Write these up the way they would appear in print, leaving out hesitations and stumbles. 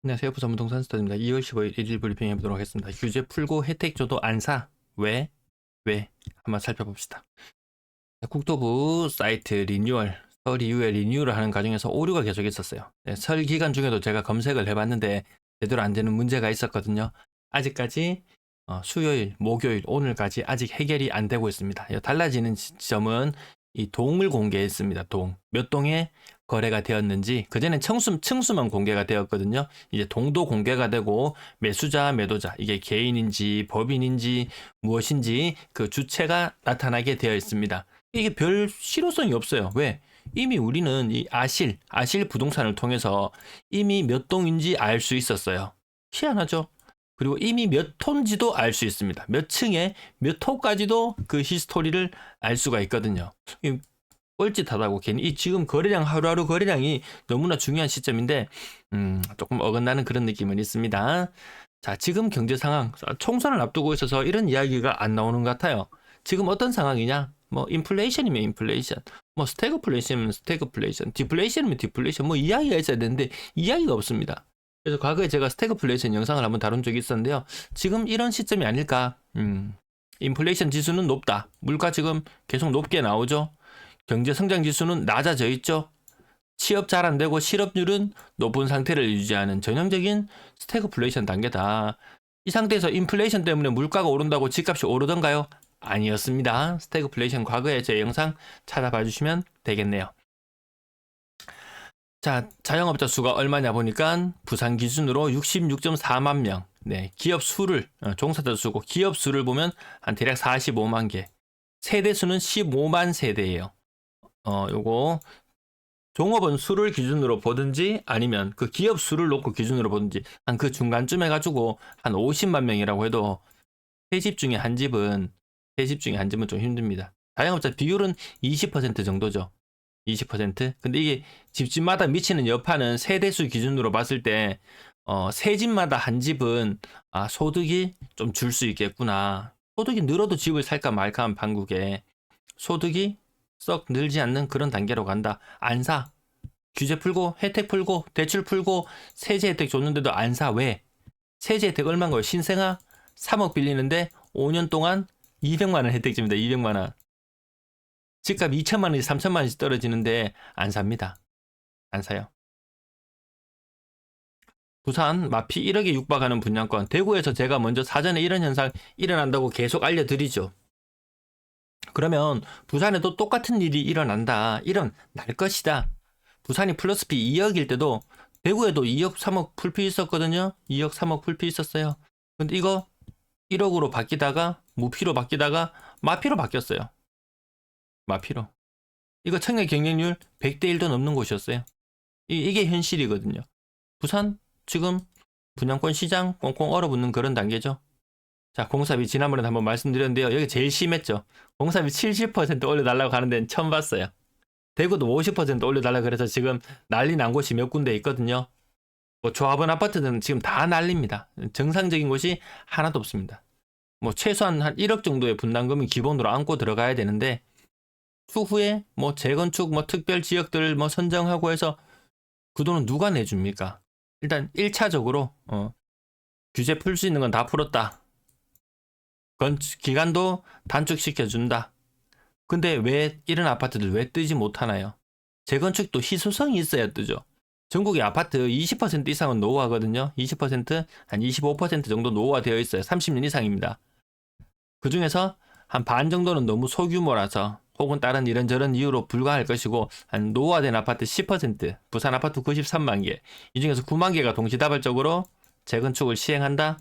안녕하세요. 부산부동산 스타드입니다. 2월 15일 1일 브리핑 해보도록 하겠습니다. 규제 풀고 혜택 줘도 안 사. 왜? 왜? 한번 살펴봅시다. 국토부 사이트 리뉴얼, 설 이후에 리뉴얼을 하는 과정에서 오류가 계속 있었어요. 네, 설 기간 중에도 제가 검색을 해봤는데 제대로 안 되는 문제가 있었거든요. 아직까지 수요일, 목요일, 오늘까지 아직 해결이 안 되고 있습니다. 달라지는 점은 이 동을 공개했습니다. 동. 몇 동에 거래가 되었는지. 그전엔 층수만 공개가 되었거든요. 이제 동도 공개가 되고 매수자, 매도자, 이게 개인인지 법인인지 무엇인지 그 주체가 나타나게 되어 있습니다. 이게 별 실효성이 없어요. 왜? 이미 우리는 이 아실 부동산을 통해서 이미 몇 동인지 알 수 있었어요. 희한하죠? 그리고 이미 몇 톤지도 알 수 있습니다. 몇 층에 몇 호까지도 그 히스토리를 알 수가 있거든요. 뻘짓하다고 괜히 이 지금 거래량 하루하루 거래량이 너무나 중요한 시점인데 조금 어긋나는 그런 느낌은 있습니다. 자, 지금 경제 상황 총선을 앞두고 있어서 이런 이야기가 안 나오는 것 같아요. 지금 어떤 상황이냐? 뭐 인플레이션이면 인플레이션, 뭐 스태그플레이션이면 스태그플레이션, 디플레이션이면 디플레이션, 뭐 이야기가 있어야 되는데 이야기가 없습니다. 그래서 과거에 제가 스태그플레이션 영상을 한번 다룬 적이 있었는데요. 지금 이런 시점이 아닐까? 인플레이션 지수는 높다. 물가 지금 계속 높게 나오죠. 경제 성장 지수는 낮아져 있죠. 취업 잘 안 되고 실업률은 높은 상태를 유지하는 전형적인 스태그플레이션 단계다. 이 상태에서 인플레이션 때문에 물가가 오른다고 집값이 오르던가요? 아니었습니다. 스태그플레이션 과거에 제 영상 찾아봐 주시면 되겠네요. 자, 자영업자 수가 얼마냐 보니까 부산 기준으로 66.4만 명. 네, 기업 수를 종사자 수고 기업 수를 보면 한 대략 45만 개. 세대 수는 15만 세대예요. 요거 종업원 수를 기준으로 보든지 아니면 그 기업 수를 놓고 기준으로 보든지 한 그 중간쯤 해가지고 한 50만 명이라고 해도 세 집 중에 한 집은 좀 힘듭니다. 자영업자 비율은 20% 정도죠. 20%? 근데 이게 집집마다 미치는 여파는 세대수 기준으로 봤을 때 세 집마다 한 집은 소득이 좀 줄 수 있겠구나. 소득이 늘어도 집을 살까 말까 한 판국에 소득이 썩 늘지 않는 그런 단계로 간다. 안 사. 규제 풀고 혜택 풀고 대출 풀고 세제 혜택 줬는데도 안 사. 왜? 세제 혜택 얼마인 거예요? 신생아 3억 빌리는데 5년 동안 200만 원 혜택 줍니다. 200만 원. 집값 2천만 원에서 3천만 원씩 떨어지는데 안 삽니다. 안 사요. 부산 마피 1억에 육박하는 분양권. 대구에서 제가 먼저 사전에 이런 현상 일어난다고 계속 알려드리죠. 그러면 부산에도 똑같은 일이 일어난다. 일어날 것이다. 부산이 플러스 피 2억일 때도 대구에도 2억 3억 풀피 있었거든요. 2억 3억 풀피 있었어요. 근데 이거 1억으로 바뀌다가 무피로 바뀌다가 마피로 바뀌었어요. 마피로. 이거 청약 경쟁률 100대 1도 넘는 곳이었어요. 이게 현실이거든요. 부산 지금 분양권 시장 꽁꽁 얼어붙는 그런 단계죠. 자, 공사비 지난번에 한번 말씀드렸는데요. 여기 제일 심했죠. 공사비 70% 올려달라고 하는 데는 처음 봤어요. 대구도 50% 올려달라고 그래서 지금 난리 난 곳이 몇 군데 있거든요. 뭐 조합원 아파트는 지금 다 난립니다. 정상적인 곳이 하나도 없습니다. 뭐 최소한 한 1억 정도의 분담금이 기본으로 안고 들어가야 되는데 추후에 뭐 재건축 뭐 특별 지역들 뭐 선정하고 해서 그 돈은 누가 내줍니까? 일단 1차적으로 규제 풀 수 있는 건 다 풀었다. 기간도 단축시켜준다. 근데 왜 이런 아파트들 왜 뜨지 못하나요? 재건축도 희소성이 있어야 뜨죠. 전국의 아파트 20% 이상은 노후화거든요. 20%, 한 25% 정도 노후화되어 있어요. 30년 이상입니다. 그 중에서 한 반 정도는 너무 소규모라서 혹은 다른 이런저런 이유로 불가할 것이고 한 노후화된 아파트 10%, 부산 아파트 93만 개, 이 중에서 9만 개가 동시다발적으로 재건축을 시행한다?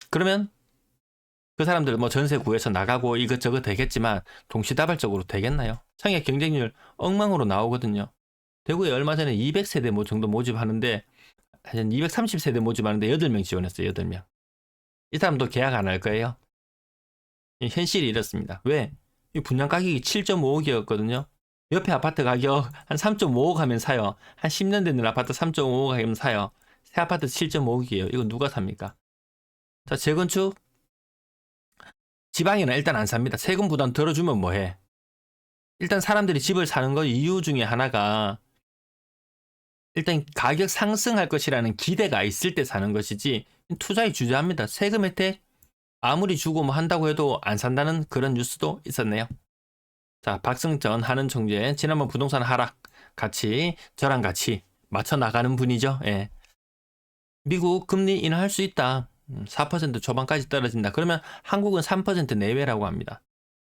그러면 그 사람들 뭐 전세 구해서 나가고 이것저것 되겠지만 동시다발적으로 되겠나요? 청약 경쟁률 엉망으로 나오거든요. 대구에 얼마 전에 200세대 뭐 정도 모집하는데 한 230세대 모집하는데 8명 지원했어요. 8명. 이 사람도 계약 안 할 거예요. 현실이 이렇습니다. 왜? 이 분양 가격이 7.5억이었거든요. 옆에 아파트 가격 한 3.5억 하면 사요. 한 10년 된 아파트 3.5억 하면 사요. 새 아파트 7.5억이에요. 이거 누가 삽니까? 자, 재건축 지방에는 일단 안 삽니다. 세금 부담 덜어주면 뭐해? 일단 사람들이 집을 사는 거 이유 중에 하나가 일단 가격 상승할 것이라는 기대가 있을 때 사는 것이지 투자에 주저합니다. 세금 혜택 아무리 주고 뭐 한다고 해도 안 산다는 그런 뉴스도 있었네요. 자, 박승전 하는 총재 지난번 부동산 하락 같이 저랑 같이 맞춰 나가는 분이죠. 예. 미국 금리 인하할 수 있다. 4% 초반까지 떨어진다. 그러면 한국은 3% 내외라고 합니다.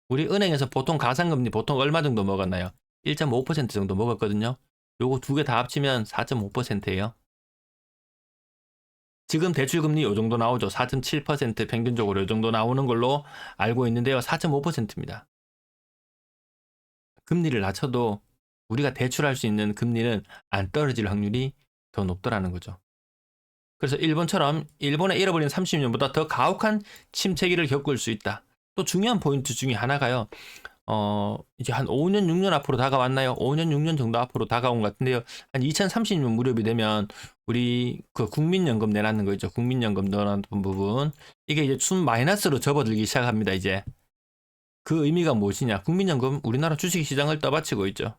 우리 은행에서 보통 가상금리 보통 얼마 정도 먹었나요? 1.5% 정도 먹었거든요. 요거 두 개 다 합치면 4.5%예요. 지금 대출금리 요 정도 나오죠. 4.7% 평균적으로 요 정도 나오는 걸로 알고 있는데요. 4.5%입니다. 금리를 낮춰도 우리가 대출할 수 있는 금리는 안 떨어질 확률이 더 높더라는 거죠. 그래서 일본처럼 일본의 잃어버린 30년보다 더 가혹한 침체기를 겪을 수 있다. 또 중요한 포인트 중에 하나가요. 이제 한 5년, 6년 앞으로 다가왔나요? 5년, 6년 정도 앞으로 다가온 것 같은데요. 한 2030년 무렵이 되면 우리 그 국민연금 내놨는 거 있죠. 국민연금 넣어놨던 부분. 이게 이제 순 마이너스로 접어들기 시작합니다, 이제. 그 의미가 무엇이냐? 국민연금 우리나라 주식시장을 떠받치고 있죠.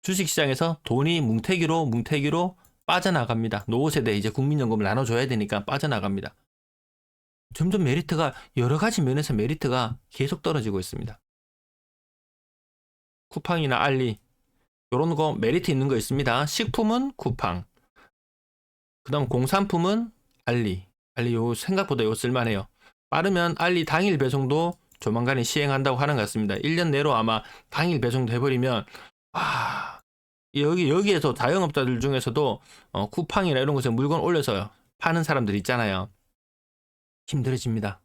주식시장에서 돈이 뭉태기로 빠져나갑니다. 노후 세대 이제 국민연금을 나눠줘야 되니까 빠져나갑니다. 점점 메리트가 여러 가지 면에서 메리트가 계속 떨어지고 있습니다. 쿠팡이나 알리 이런 거 메리트 있는 거 있습니다. 식품은 쿠팡, 그다음 공산품은 알리 요 생각보다 요 쓸만해요. 빠르면 알리 당일 배송도 조만간에 시행한다고 하는 것 같습니다. 1년 내로 아마 당일 배송도 해버리면 여기에서 자영업자들 중에서도 쿠팡이나 이런 곳에 물건 올려서 파는 사람들 있잖아요. 힘들어집니다.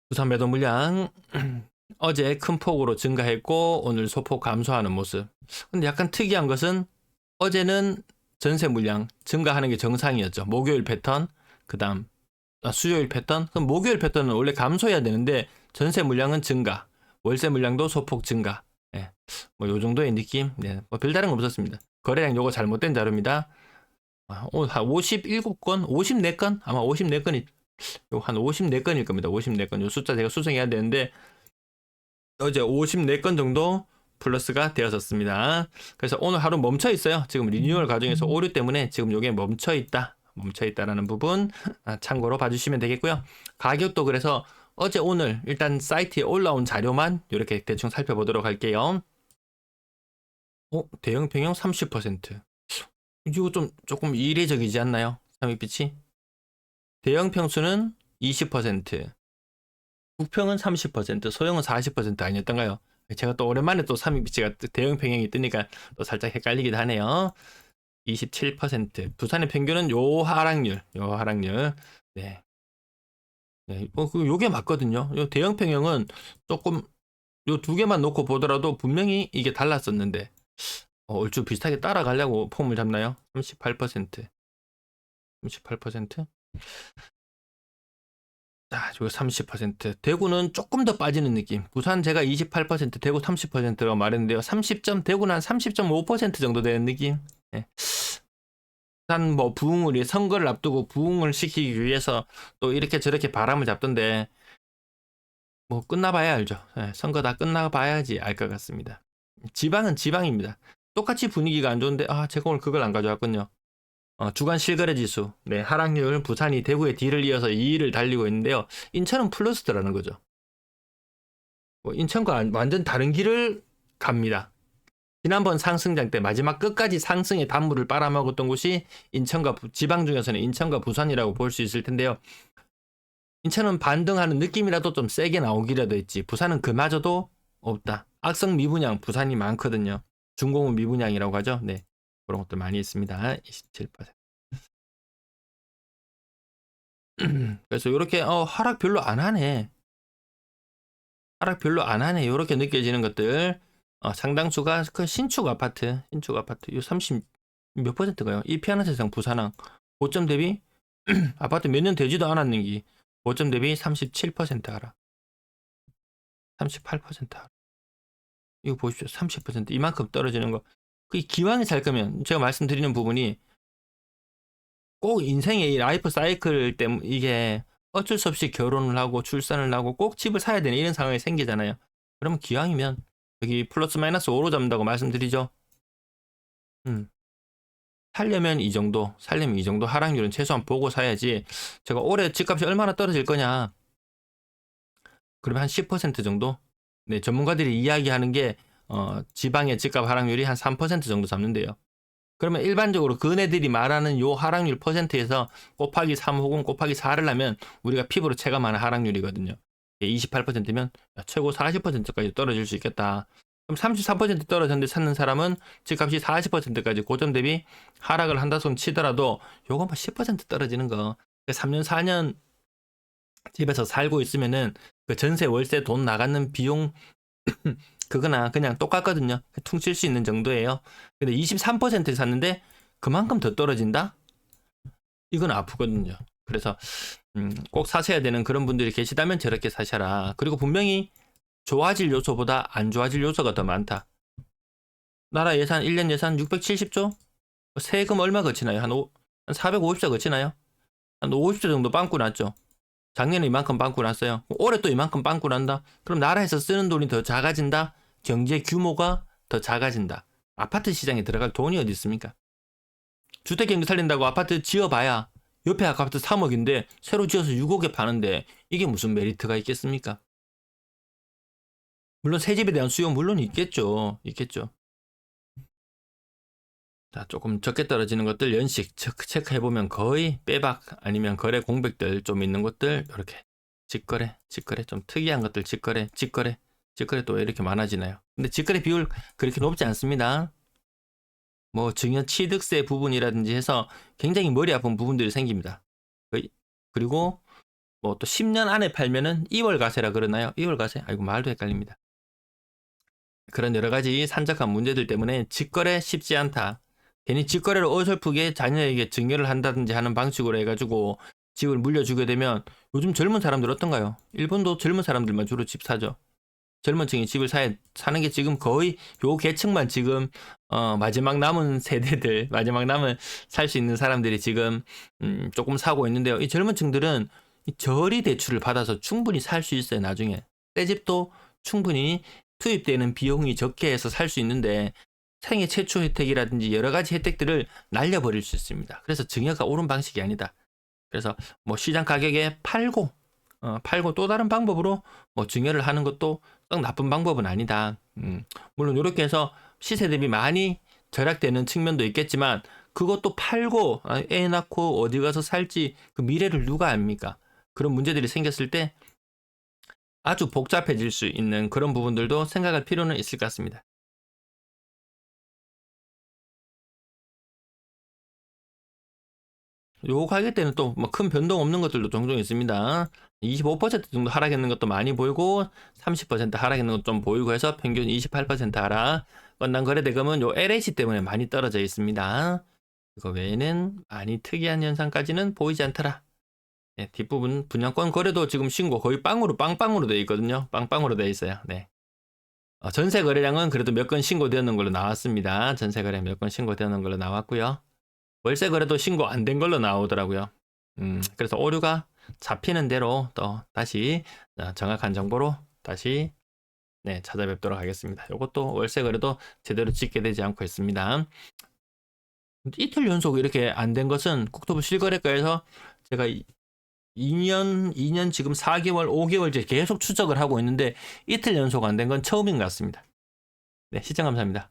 부산 매도 물량 어제 큰 폭으로 증가했고 오늘 소폭 감소하는 모습. 근데 약간 특이한 것은 어제는 전세 물량 증가하는 게 정상이었죠. 목요일 패턴, 그 다음 수요일 패턴. 그럼 목요일 패턴은 원래 감소해야 되는데 전세 물량은 증가, 월세 물량도 소폭 증가. 예. 뭐 요 정도의 느낌. 네. 뭐 별다른 거 없었습니다. 거래량 요거 잘못된 자료입니다. 오늘 한 57건, 54건? 아마 54건이 한 54건일 겁니다. 54건. 요 숫자 제가 수정해야 되는데 어제 54건 정도 플러스가 되었었습니다. 그래서 오늘 하루 멈춰 있어요. 지금 리뉴얼 과정에서 오류 때문에 지금 요게 멈춰 있다라는 부분 참고로 봐주시면 되겠고요. 가격도 그래서 어제 오늘 일단 사이트에 올라온 자료만 이렇게 대충 살펴보도록 할게요. 대형 평형 30%. 이거 조금 이례적이지 않나요? 삼익빛이 대형 평수는 20%, 국평은 30%, 소형은 40% 아니었던가요? 제가 또 오랜만에 또 삼익빛이가 대형 평형이 뜨니까 또 살짝 헷갈리기도 하네요. 27%. 부산의 평균은 요 하락률. 네. 네, 요게 맞거든요. 요 대형 평형은 조금 요 두 개만 놓고 보더라도 분명히 이게 달랐었는데 얼추 비슷하게 따라가려고 폼을 잡나요? 38%. 38%? 자, 저기 30%. 대구는 조금 더 빠지는 느낌. 부산 제가 28%, 대구 30%라고 말했는데요. 30점, 대구는 한 30.5% 정도 되는 느낌. 네. 부산 뭐 부흥을 선거를 앞두고 부흥을 시키기 위해서 또 이렇게 저렇게 바람을 잡던데 뭐 끝나봐야 알죠. 네, 선거 다 끝나봐야지 알 것 같습니다. 지방은 지방입니다. 똑같이 분위기가 안 좋은데 제가 오늘 그걸 안 가져왔군요. 주간 실거래 지수, 네, 하락률 부산이 대구의 뒤를 이어서 2위를 달리고 있는데요. 인천은 플러스더라는 거죠. 인천과 완전 다른 길을 갑니다. 지난번 상승장 때 마지막 끝까지 상승의 단물을 빨아먹었던 곳이 인천과 지방 중에서는 인천과 부산이라고 볼 수 있을 텐데요. 인천은 반등하는 느낌이라도 좀 세게 나오기라도 했지 부산은 그마저도 없다. 악성 미분양 부산이 많거든요. 중공업 미분양이라고 하죠. 네, 그런 것도 많이 있습니다. 27%. 그래서 이렇게 하락 별로 안 하네. 이렇게 느껴지는 것들 상당수가 그 신축 아파트 이 30 몇 %가요? 이 피하는 세상 부산항 고점 대비 아파트 몇 년 되지도 않았는 게 고점 대비 37% 하락, 38% 하락. 이거 보십시오. 30% 이만큼 떨어지는 거. 그 기왕에 살 거면 제가 말씀드리는 부분이 꼭 인생의 라이프 사이클 때문에 이게 어쩔 수 없이 결혼을 하고 출산을 하고 꼭 집을 사야 되는 이런 상황이 생기잖아요. 그러면 기왕이면 여기 플러스 마이너스 5로 잡는다고 말씀드리죠. 살려면 이 정도 하락률은 최소한 보고 사야지. 제가 올해 집값이 얼마나 떨어질 거냐, 그러면 한 10% 정도? 네, 전문가들이 이야기하는 게 지방의 집값 하락률이 한 3% 정도 잡는데요. 그러면 일반적으로 그네들이 말하는 요 하락률 퍼센트에서 곱하기 3 혹은 곱하기 4를 하면 우리가 피부로 체감하는 하락률이거든요. 28%면 최고 40%까지 떨어질 수 있겠다. 그럼 33% 떨어졌는데 찾는 사람은 집값이 40%까지 고점 대비 하락을 한다 손 치더라도 요거 뭐 10% 떨어지는 거, 3년 4년 집에서 살고 있으면은 그 전세 월세 돈 나가는 비용 그거나 그냥 똑같거든요. 퉁칠 수 있는 정도예요. 근데 23%에 샀는데 그만큼 더 떨어진다? 이건 아프거든요. 그래서 꼭 사셔야 되는 그런 분들이 계시다면 저렇게 사셔라. 그리고 분명히 좋아질 요소보다 안 좋아질 요소가 더 많다. 나라 예산 1년 예산 670조? 세금 얼마 거치나요? 한 450조 거치나요? 한 50조 정도 빵꾸 났죠. 작년에 이만큼 빵꾸 났어요. 올해 또 이만큼 빵꾸 난다? 그럼 나라에서 쓰는 돈이 더 작아진다? 경제 규모가 더 작아진다. 아파트 시장에 들어갈 돈이 어디 있습니까? 주택 경기 살린다고 아파트 지어봐야 옆에 아파트 3억인데 새로 지어서 6억에 파는데 이게 무슨 메리트가 있겠습니까? 물론 새 집에 대한 수요 물론 있겠죠. 자, 조금 적게 떨어지는 것들 연식 체크해보면 거의 빼박 아니면 거래 공백들 좀 있는 것들, 이렇게 직거래 좀 특이한 것들, 직거래 또 왜 이렇게 많아지나요? 근데 직거래 비율 그렇게 높지 않습니다. 뭐 증여 취득세 부분이라든지 해서 굉장히 머리 아픈 부분들이 생깁니다. 그리고 뭐 또 10년 안에 팔면은 2월 가세라 그러나요? 2월 가세? 아이고, 말도 헷갈립니다. 그런 여러 가지 산적한 문제들 때문에 직거래 쉽지 않다. 괜히 직거래를 어설프게 자녀에게 증여를 한다든지 하는 방식으로 해가지고 집을 물려주게 되면, 요즘 젊은 사람들 어떤가요? 일본도 젊은 사람들만 주로 집 사죠. 젊은 층이 집을 사는 게 지금 거의 요 계층만 지금 마지막 남은 세대들, 마지막 남은 살 수 있는 사람들이 지금 조금 사고 있는데요. 이 젊은 층들은 이 저리 대출을 받아서 충분히 살 수 있어요. 나중에 새 집도 충분히 투입되는 비용이 적게 해서 살 수 있는데, 생애 최초 혜택이라든지 여러 가지 혜택들을 날려버릴 수 있습니다. 그래서 증여가 옳은 방식이 아니다. 그래서 뭐 시장 가격에 팔고 또 다른 방법으로 뭐 증여를 하는 것도 썩 나쁜 방법은 아니다. 물론 이렇게 해서 시세 대비 많이 절약되는 측면도 있겠지만, 그것도 팔고 애 낳고 어디 가서 살지 그 미래를 누가 압니까? 그런 문제들이 생겼을 때 아주 복잡해질 수 있는 그런 부분들도 생각할 필요는 있을 것 같습니다. 요 가격대는 또 뭐 큰 변동 없는 것들도 종종 있습니다. 25% 정도 하락했는 것도 많이 보이고 30% 하락했는 것도 좀 보이고 해서 평균 28% 하락. 건당 거래대금은 요 LH 때문에 많이 떨어져 있습니다. 이거 외에는 많이 특이한 현상까지는 보이지 않더라. 네, 뒷부분 분양권 거래도 지금 신고 거의 빵빵으로 되어 있거든요. 빵빵으로 되어 있어요. 네. 전세 거래량은 그래도 몇 건 신고되었는 걸로 나왔습니다. 전세 거래 몇 건 신고되었는 걸로 나왔고요. 월세 거래도 신고 안 된 걸로 나오더라고요. 그래서 오류가 잡히는 대로 또 다시 정확한 정보로 다시 찾아뵙도록 하겠습니다. 이것도 월세 거래도 제대로 짓게 되지 않고 있습니다. 이틀 연속 이렇게 안 된 것은 국토부 실거래가에서 제가 2년 지금 4개월, 5개월째 계속 추적을 하고 있는데 이틀 연속 안 된 건 처음인 것 같습니다. 네, 시청 감사합니다.